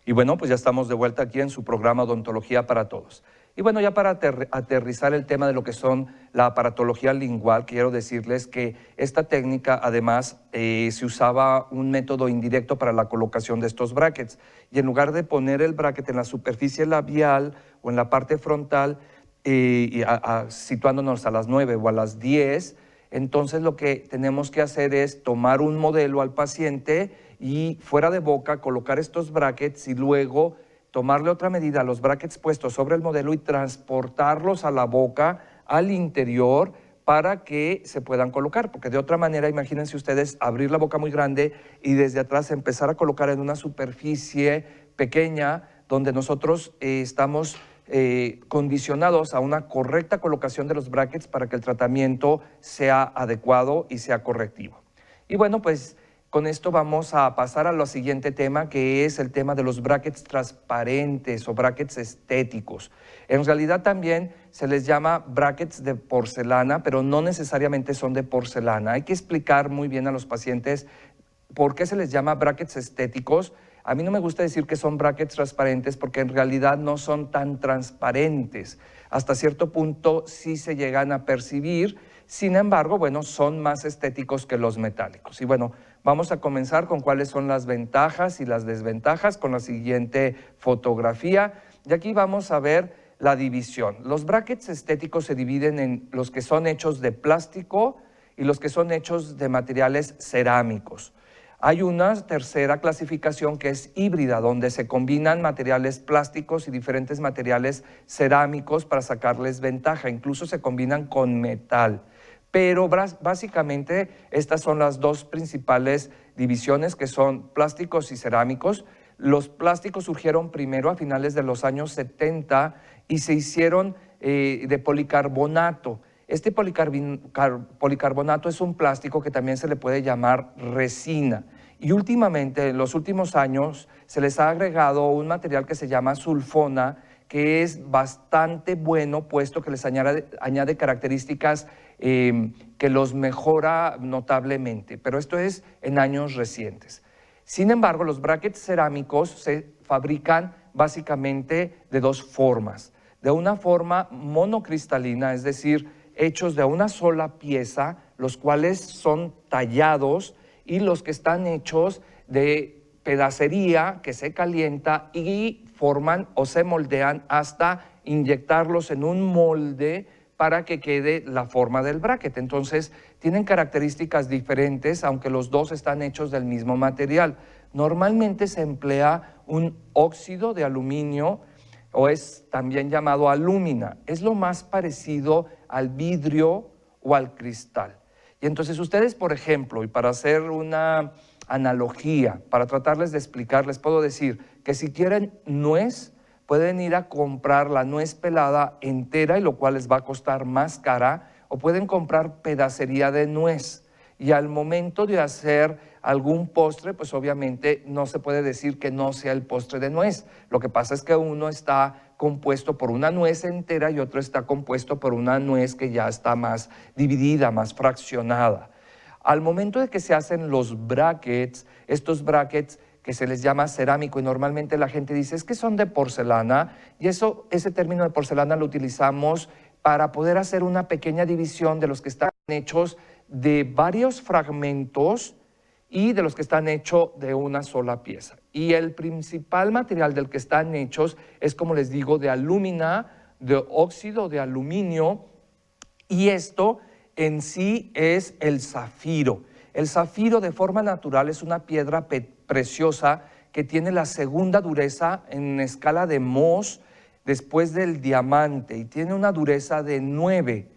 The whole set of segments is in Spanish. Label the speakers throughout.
Speaker 1: Y bueno, pues ya estamos de vuelta aquí en su programa Odontología para Todos. Y bueno, ya para aterrizar el tema de lo que son la aparatología lingual, quiero decirles que esta técnica además se usaba un método indirecto para la colocación de estos brackets. Y en lugar de poner el bracket en la superficie labial o en la parte frontal, situándonos a las 9 o a las 10, entonces lo que tenemos que hacer es tomar un modelo al paciente y fuera de boca colocar estos brackets y luego tomarle otra medida a los brackets puestos sobre el modelo y transportarlos a la boca, al interior, para que se puedan colocar, porque de otra manera, imagínense ustedes abrir la boca muy grande y desde atrás empezar a colocar en una superficie pequeña donde nosotros estamos condicionados a una correcta colocación de los brackets para que el tratamiento sea adecuado y sea correctivo. Y bueno, pues con esto vamos a pasar a lo siguiente tema, que es el tema de los brackets transparentes o brackets estéticos. En realidad también se les llama brackets de porcelana, pero no necesariamente son de porcelana. Hay que explicar muy bien a los pacientes por qué se les llama brackets estéticos. A mí no me gusta decir que son brackets transparentes porque en realidad no son tan transparentes. Hasta cierto punto sí se llegan a percibir, sin embargo, bueno, son más estéticos que los metálicos. Y bueno, vamos a comenzar con cuáles son las ventajas y las desventajas con la siguiente fotografía. Y aquí vamos a ver la división. Los brackets estéticos se dividen en los que son hechos de plástico y los que son hechos de materiales cerámicos. Hay una tercera clasificación que es híbrida, donde se combinan materiales plásticos y diferentes materiales cerámicos para sacarles ventaja, incluso se combinan con metal. Pero básicamente estas son las dos principales divisiones, que son plásticos y cerámicos. Los plásticos surgieron primero a finales de los años 70 y se hicieron de policarbonato. Este policarbonato es un plástico que también se le puede llamar resina. Y últimamente, en los últimos años, se les ha agregado un material que se llama sulfona, que es bastante bueno, puesto que les añade características que los mejora notablemente. Pero esto es en años recientes. Sin embargo, los brackets cerámicos se fabrican básicamente de dos formas. De una forma monocristalina, es decir, hechos de una sola pieza, los cuales son tallados, y los que están hechos de pedacería que se calienta y forman o se moldean hasta inyectarlos en un molde para que quede la forma del bracket. Entonces, tienen características diferentes, aunque los dos están hechos del mismo material. Normalmente se emplea un óxido de aluminio, o es también llamado alúmina. Es lo más parecido al vidrio o al cristal. Y entonces ustedes, por ejemplo, y para hacer una analogía, para tratarles de explicar, les puedo decir que si quieren nuez, pueden ir a comprar la nuez pelada entera, y lo cual les va a costar más cara, o pueden comprar pedacería de nuez. Y al momento de hacer algún postre, pues obviamente no se puede decir que no sea el postre de nuez. Lo que pasa es que uno está compuesto por una nuez entera y otro está compuesto por una nuez que ya está más dividida, más fraccionada. Al momento de que se hacen los brackets, estos brackets que se les llama cerámico, y normalmente la gente dice es que son de porcelana, y ese término de porcelana lo utilizamos para poder hacer una pequeña división de los que están hechos de varios fragmentos y de los que están hechos de una sola pieza. Y el principal material del que están hechos es, como les digo, de alúmina, de óxido de aluminio, y esto en sí es el zafiro. El zafiro de forma natural es una piedra preciosa que tiene la segunda dureza en escala de Mohs después del diamante, y tiene una dureza de 9.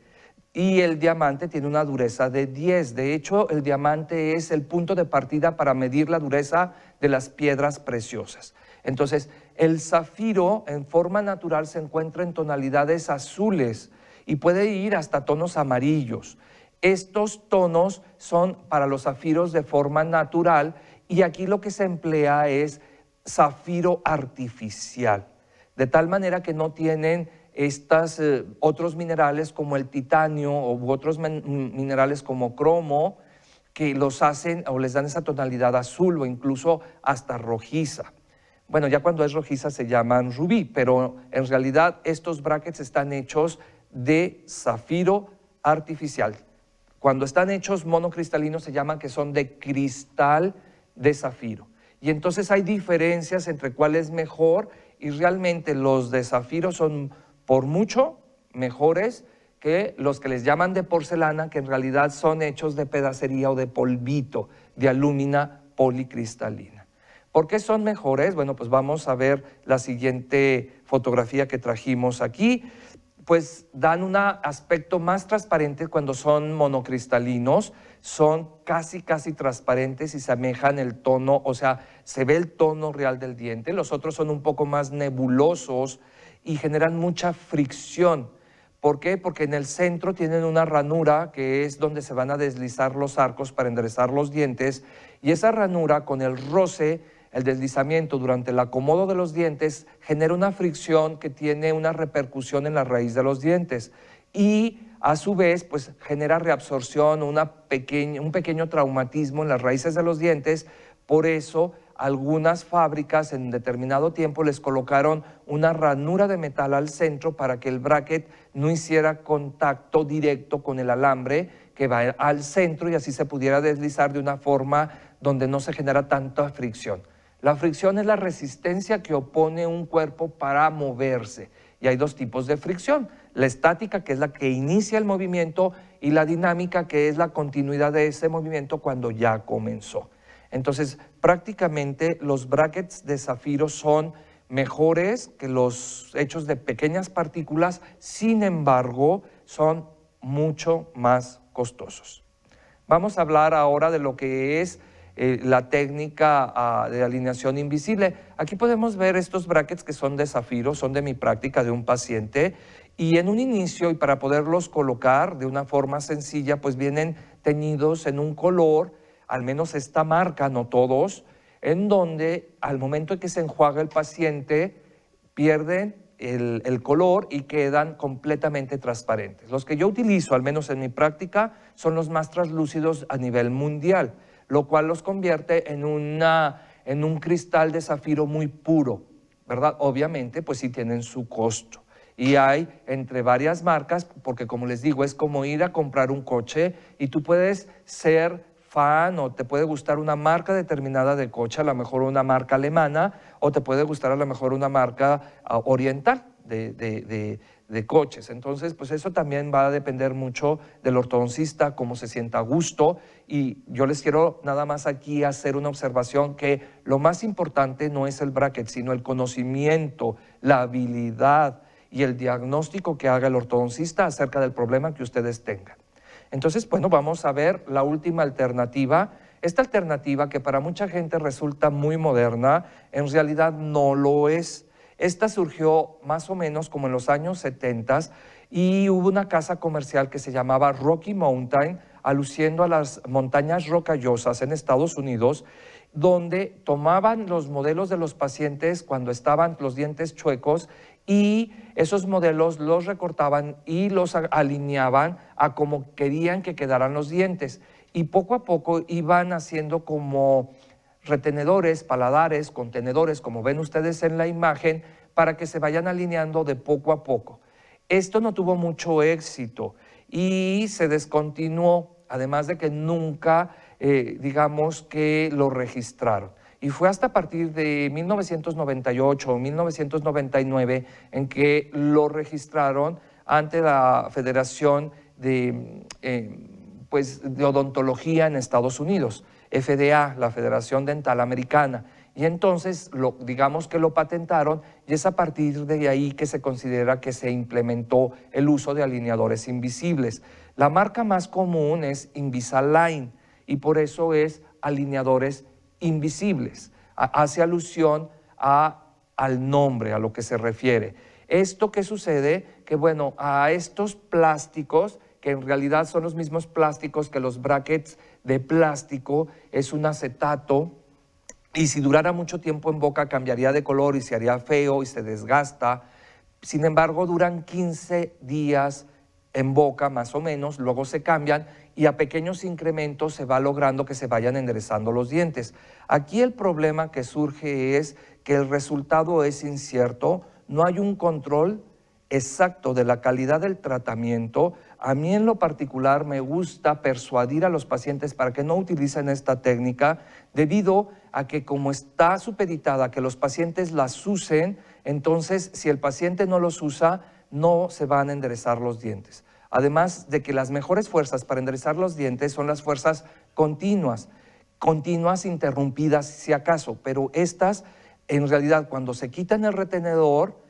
Speaker 1: Y el diamante tiene una dureza de 10. De hecho, el diamante es el punto de partida para medir la dureza de las piedras preciosas. Entonces, el zafiro en forma natural se encuentra en tonalidades azules y puede ir hasta tonos amarillos. Estos tonos son para los zafiros de forma natural, y aquí lo que se emplea es zafiro artificial, de tal manera que no tienen otros minerales como el titanio u otros minerales como cromo, que los hacen o les dan esa tonalidad azul o incluso hasta rojiza. Bueno, ya cuando es rojiza se llaman rubí, pero en realidad estos brackets están hechos de zafiro artificial. Cuando están hechos monocristalinos se llaman que son de cristal de zafiro. Y entonces hay diferencias entre cuál es mejor, y realmente los de zafiro son por mucho mejores que los que les llaman de porcelana, que en realidad son hechos de pedacería o de polvito, de alúmina policristalina. ¿Por qué son mejores? Bueno, pues vamos a ver la siguiente fotografía que trajimos aquí. Pues dan un aspecto más transparente cuando son monocristalinos, son casi transparentes y semejan el tono, o sea, se ve el tono real del diente. Los otros son un poco más nebulosos y generan mucha fricción. ¿Por qué? Porque en el centro tienen una ranura que es donde se van a deslizar los arcos para enderezar los dientes, y esa ranura con el roce, el deslizamiento durante el acomodo de los dientes, genera una fricción que tiene una repercusión en la raíz de los dientes y a su vez pues genera reabsorción, un pequeño traumatismo en las raíces de los dientes. Por eso algunas fábricas en determinado tiempo les colocaron una ranura de metal al centro para que el bracket no hiciera contacto directo con el alambre que va al centro y así se pudiera deslizar de una forma donde no se genera tanta fricción. La fricción es la resistencia que opone un cuerpo para moverse, y hay dos tipos de fricción: la estática, que es la que inicia el movimiento, y la dinámica, que es la continuidad de ese movimiento cuando ya comenzó. Entonces, prácticamente los brackets de zafiro son mejores que los hechos de pequeñas partículas, sin embargo, son mucho más costosos. Vamos a hablar ahora de lo que es la técnica de alineación invisible. Aquí podemos ver estos brackets que son de zafiro, son de mi práctica de un paciente, y en un inicio, y para poderlos colocar de una forma sencilla, pues vienen teñidos en un color, al menos esta marca, no todos, en donde al momento en que se enjuaga el paciente pierden el color y quedan completamente transparentes. Los que yo utilizo, al menos en mi práctica, son los más translúcidos a nivel mundial, lo cual los convierte en un cristal de zafiro muy puro, ¿verdad? Obviamente, pues sí tienen su costo. Y hay entre varias marcas, porque como les digo, es como ir a comprar un coche y tú puedes ser fan o te puede gustar una marca determinada de coche, a lo mejor una marca alemana, o te puede gustar a lo mejor una marca oriental de coches. Entonces, pues eso también va a depender mucho del ortodoncista, cómo se sienta a gusto. Y yo les quiero nada más aquí hacer una observación, que lo más importante no es el bracket, sino el conocimiento, la habilidad y el diagnóstico que haga el ortodoncista acerca del problema que ustedes tengan. Entonces, bueno, vamos a ver la última alternativa. Esta alternativa, que para mucha gente resulta muy moderna, en realidad no lo es. Esta surgió más o menos como en los años 70 y hubo una casa comercial que se llamaba Rocky Mountain, aluciendo a las montañas rocallosas en Estados Unidos, donde tomaban los modelos de los pacientes cuando estaban los dientes chuecos y esos modelos los recortaban y los alineaban a como querían que quedaran los dientes. Y poco a poco iban haciendo como retenedores, paladares, contenedores, como ven ustedes en la imagen, para que se vayan alineando de poco a poco. Esto no tuvo mucho éxito y se descontinuó, además de que nunca, digamos que lo registraron. Y fue hasta a partir de 1998 o 1999 en que lo registraron ante la Federación de Odontología en Estados Unidos, FDA, la Federación Dental Americana. Y entonces, digamos que lo patentaron, y es a partir de ahí que se considera que se implementó el uso de alineadores invisibles. La marca más común es Invisalign, y por eso es alineadores invisibles. Hace alusión al nombre, a lo que se refiere. ¿Esto qué sucede? Que bueno, a estos plásticos, que en realidad son los mismos plásticos que los brackets de plástico, es un acetato, y si durara mucho tiempo en boca cambiaría de color y se haría feo y se desgasta. Sin embargo, duran 15 días en boca más o menos, luego se cambian y a pequeños incrementos se va logrando que se vayan enderezando los dientes. Aquí el problema que surge es que el resultado es incierto, no hay un control exacto de la calidad del tratamiento. A mí en lo particular me gusta persuadir a los pacientes para que no utilicen esta técnica debido a que como está supeditada a que los pacientes las usen, entonces si el paciente no los usa, no se van a enderezar los dientes. Además de que las mejores fuerzas para enderezar los dientes son las fuerzas continuas, interrumpidas si acaso, pero estas en realidad cuando se quitan el retenedor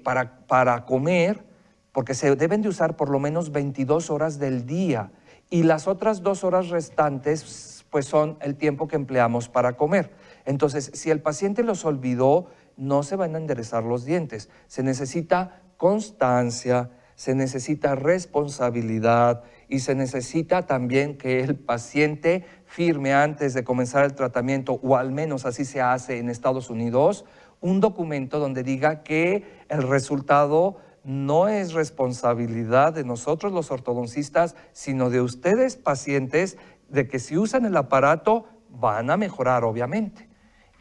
Speaker 1: para comer, porque se deben de usar por lo menos 22 horas del día y las otras 2 horas restantes pues son el tiempo que empleamos para comer. Entonces, si el paciente los olvidó, no se van a enderezar los dientes. Se necesita constancia, se necesita responsabilidad y se necesita también que el paciente firme antes de comenzar el tratamiento, o al menos así se hace en Estados Unidos, un documento donde diga que el resultado no es responsabilidad de nosotros los ortodoncistas, sino de ustedes pacientes, de que si usan el aparato van a mejorar obviamente.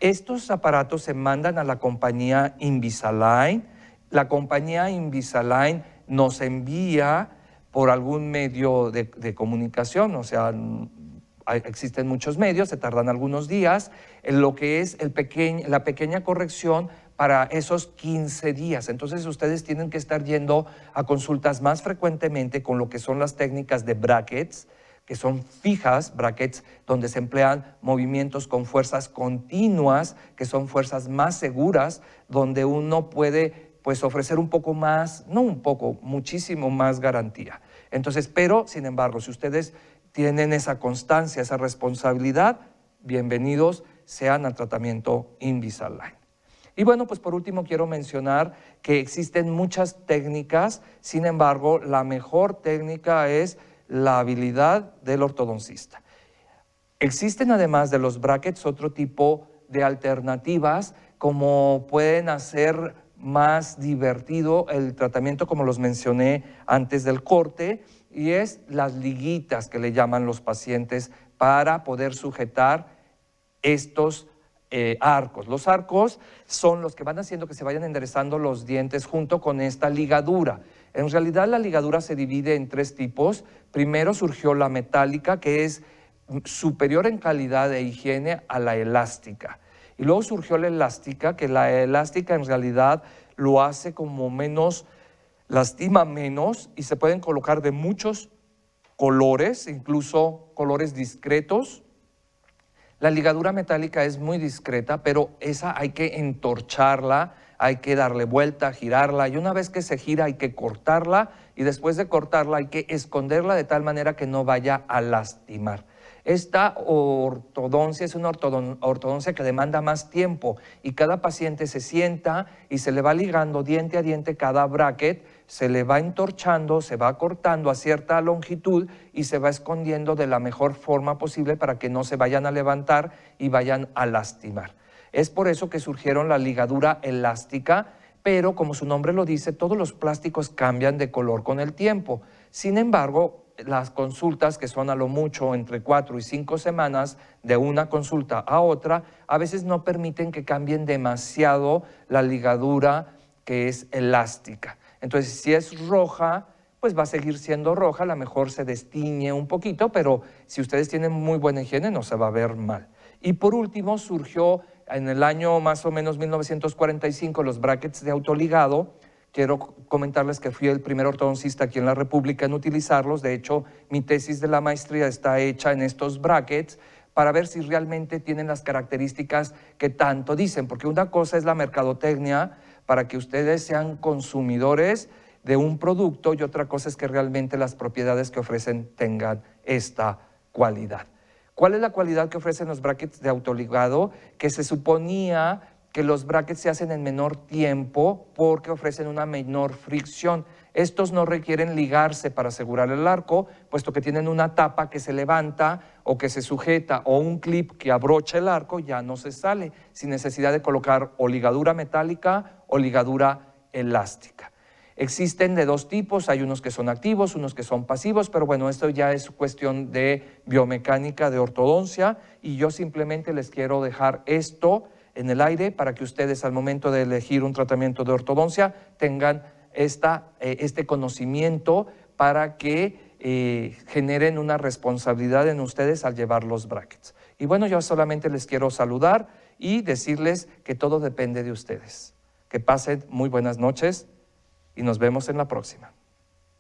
Speaker 1: Estos aparatos se mandan a la compañía Invisalign. La compañía Invisalign nos envía por algún medio de comunicación, o sea, existen muchos medios, se tardan algunos días, en lo que es la pequeña corrección para esos 15 días. Entonces ustedes tienen que estar yendo a consultas más frecuentemente con lo que son las técnicas de brackets, que son fijas, brackets, donde se emplean movimientos con fuerzas continuas, que son fuerzas más seguras, donde uno puede pues ofrecer un poco más, no un poco, muchísimo más garantía. Entonces, pero sin embargo, si ustedes tienen esa constancia, esa responsabilidad, bienvenidos sean al tratamiento Invisalign. Y bueno, pues por último quiero mencionar que existen muchas técnicas, sin embargo, la mejor técnica es la habilidad del ortodoncista. Existen además de los brackets otro tipo de alternativas, como pueden hacer más divertido el tratamiento, como los mencioné antes del corte, y es las liguitas que le llaman los pacientes para poder sujetar estos arcos. Los arcos son los que van haciendo que se vayan enderezando los dientes junto con esta ligadura. En realidad la ligadura se divide en 3 tipos. Primero surgió la metálica, que es superior en calidad e higiene a la elástica. Y luego surgió la elástica, que la elástica en realidad lo hace como menos, lastima menos, y se pueden colocar de muchos colores, incluso colores discretos. La ligadura metálica es muy discreta, pero esa hay que entorcharla, hay que darle vuelta, girarla, y una vez que se gira hay que cortarla, y después de cortarla hay que esconderla de tal manera que no vaya a lastimar. Esta ortodoncia es una ortodoncia que demanda más tiempo y cada paciente se sienta y se le va ligando diente a diente cada bracket, se le va entorchando, se va cortando a cierta longitud y se va escondiendo de la mejor forma posible para que no se vayan a levantar y vayan a lastimar. Es por eso que surgieron la ligadura elástica, pero como su nombre lo dice, todos los plásticos cambian de color con el tiempo. Sin embargo, las consultas, que son a lo mucho entre 4 y 5 semanas de una consulta a otra, a veces no permiten que cambien demasiado la ligadura que es elástica. Entonces, si es roja, pues va a seguir siendo roja, a lo mejor se destiñe un poquito, pero si ustedes tienen muy buena higiene no se va a ver mal. Y por último surgió en el año más o menos 1945 los brackets de autoligado. Quiero comentarles que fui el primer ortodoncista aquí en la República en utilizarlos. De hecho, mi tesis de la maestría está hecha en estos brackets para ver si realmente tienen las características que tanto dicen, porque una cosa es la mercadotecnia para que ustedes sean consumidores de un producto y otra cosa es que realmente las propiedades que ofrecen tengan esta cualidad. ¿Cuál es la cualidad que ofrecen los brackets de autoligado? Que se suponía que los brackets se hacen en menor tiempo porque ofrecen una menor fricción. Estos no requieren ligarse para asegurar el arco, puesto que tienen una tapa que se levanta o que se sujeta o un clip que abrocha el arco, ya no se sale, sin necesidad de colocar o ligadura metálica o ligadura elástica. Existen de dos tipos, hay unos que son activos, unos que son pasivos, pero bueno, esto ya es cuestión de biomecánica, de ortodoncia, y yo simplemente les quiero dejar esto en el aire para que ustedes al momento de elegir un tratamiento de ortodoncia tengan este conocimiento para que generen una responsabilidad en ustedes al llevar los brackets. Y bueno, yo solamente les quiero saludar y decirles que todo depende de ustedes. Que pasen muy buenas noches y nos vemos en la próxima.